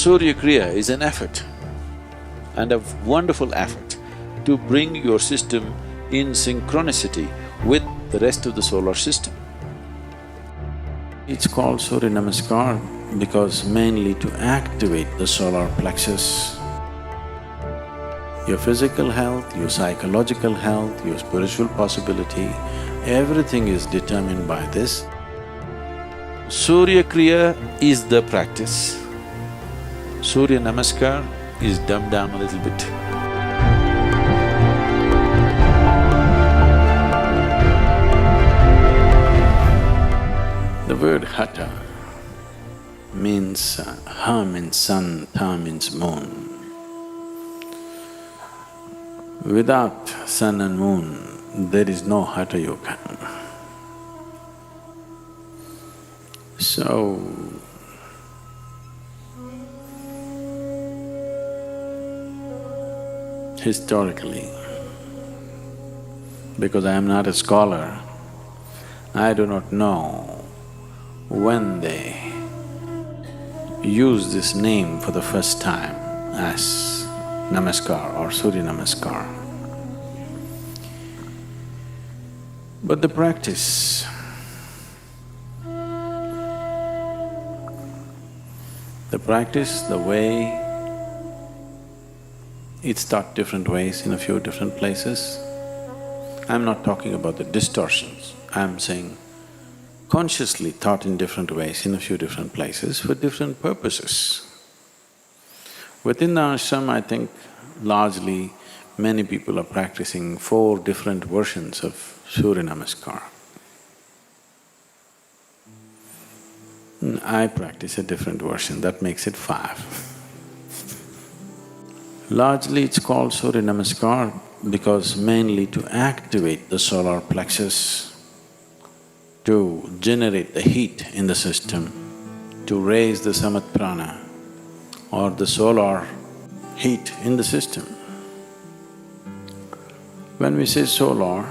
Surya Kriya is an effort and a wonderful effort to bring your system in synchronicity with the rest of the solar system. It's called suryanamaskar because mainly to activate the solar plexus. Your physical health, your psychological health, your spiritual possibility, everything is determined by this. Surya Kriya is the practice. Surya Namaskar is dumbed down a little bit. The word Hatha means… Ha means sun, Tha means moon. Without sun and moon, there is no Hatha Yoga. So, historically, because I am not a scholar, I do not know when they use this name for the first time as Namaskar or Surya Namaskar. But the practice, the way it's taught different ways in a few different places. I'm not talking about the distortions, I'm saying consciously taught in different ways in a few different places for different purposes. Within the ashram, I think largely many people are practicing 4 different versions of Surya Namaskar. I practice a different version, that makes it 5. Largely it's called Surya Namaskar because mainly to activate the solar plexus, to generate the heat in the system, to raise the samat prana or the solar heat in the system. When we say solar,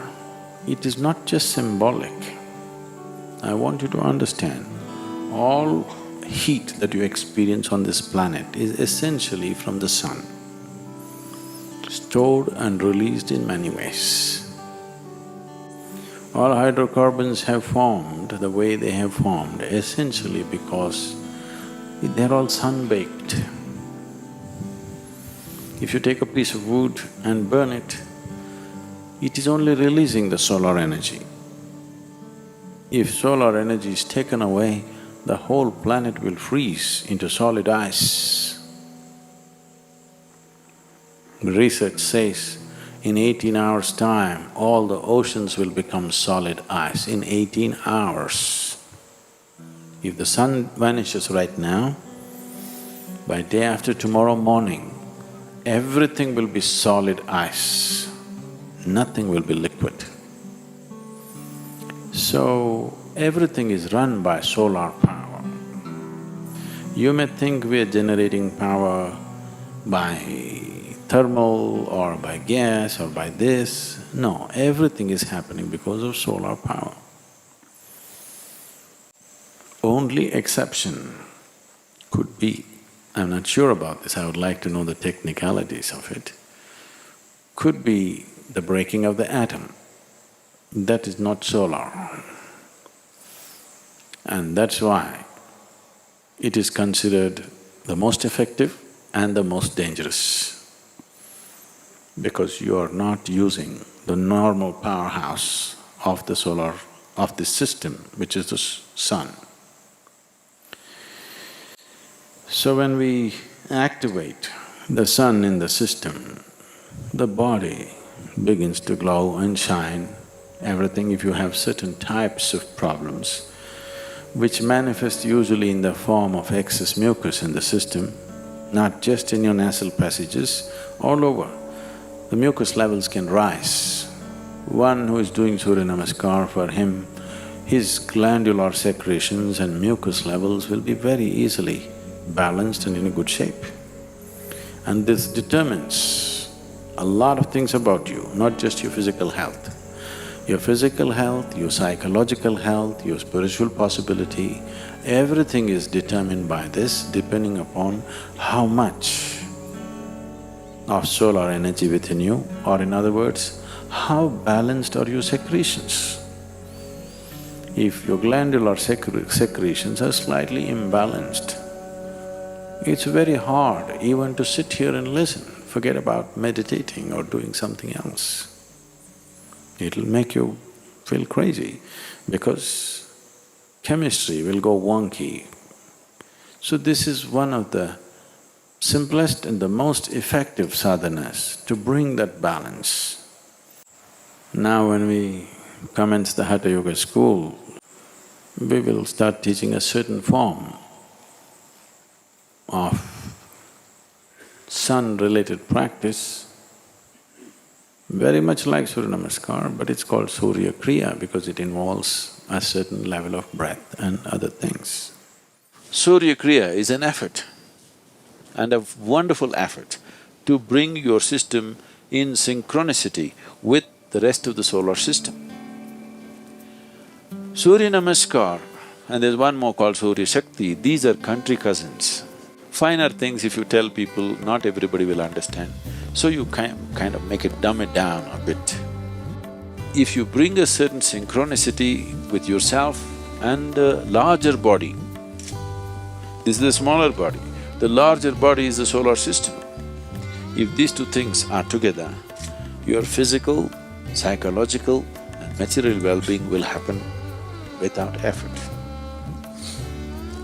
it is not just symbolic. I want you to understand, all heat that you experience on this planet is essentially from the sun, stored and released in many ways. All hydrocarbons have formed the way they have formed essentially because they're all sun-baked. If you take a piece of wood and burn it, it is only releasing the solar energy. If solar energy is taken away, the whole planet will freeze into solid ice. Research says in 18 hours' time, all the oceans will become solid ice in 18 hours. If the sun vanishes right now, by day after tomorrow morning, everything will be solid ice, nothing will be liquid. So, everything is run by solar power. You may think we are generating power by thermal or by gas or by this. No, everything is happening because of solar power. Only exception could be, I'm not sure about this, I would like to know the technicalities of it, could be the breaking of the atom. That is not solar. And that's why it is considered the most effective and the most dangerous, because you are not using the normal powerhouse of the solar… of this system, which is the sun. So when we activate the sun in the system, the body begins to glow and shine, everything. If you have certain types of problems, which manifest usually in the form of excess mucus in the system, not just in your nasal passages, all over, the mucus levels can rise. One who is doing Surya Namaskar, for him, his glandular secretions and mucus levels will be very easily balanced and in a good shape. And this determines a lot of things about you, not just your physical health. Your physical health, your psychological health, your spiritual possibility, Everything is determined by this, depending upon how much of solar energy within you, or in other words, how balanced are your secretions. If your glandular secretions are slightly imbalanced, it's very hard even to sit here and listen, forget about meditating or doing something else. It'll make you feel crazy because chemistry will go wonky. So this is one of the simplest and the most effective sadhanas to bring that balance. Now when we commence the Hatha Yoga school, we will start teaching a certain form of sun-related practice, very much like suryanamaskar, but it's called Surya Kriya because it involves a certain level of breath and other things. Surya Kriya is an effort, and a wonderful effort to bring your system in synchronicity with the rest of the solar system. Surya Namaskar, and there's one more called Surya Shakti, these are country cousins. Finer things if you tell people, not everybody will understand, so you kind of dumb it down a bit. If you bring a certain synchronicity with yourself and the larger body, this is the smaller body, the larger body is the solar system. If these two things are together, your physical, psychological and material well-being will happen without effort.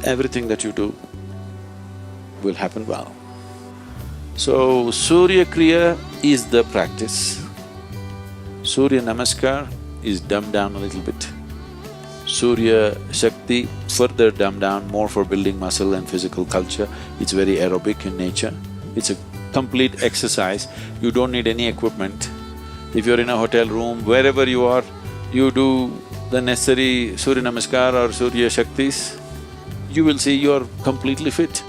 Everything that you do will happen well. So, Surya Kriya is the practice. Surya Namaskar is dumbed down a little bit. Surya Shakti further dumbed down, more for building muscle and physical culture. It's very aerobic in nature. It's a complete exercise. You don't need any equipment. If you're in a hotel room, wherever you are, you do the necessary Surya Namaskar or Surya Shaktis, you will see you're completely fit.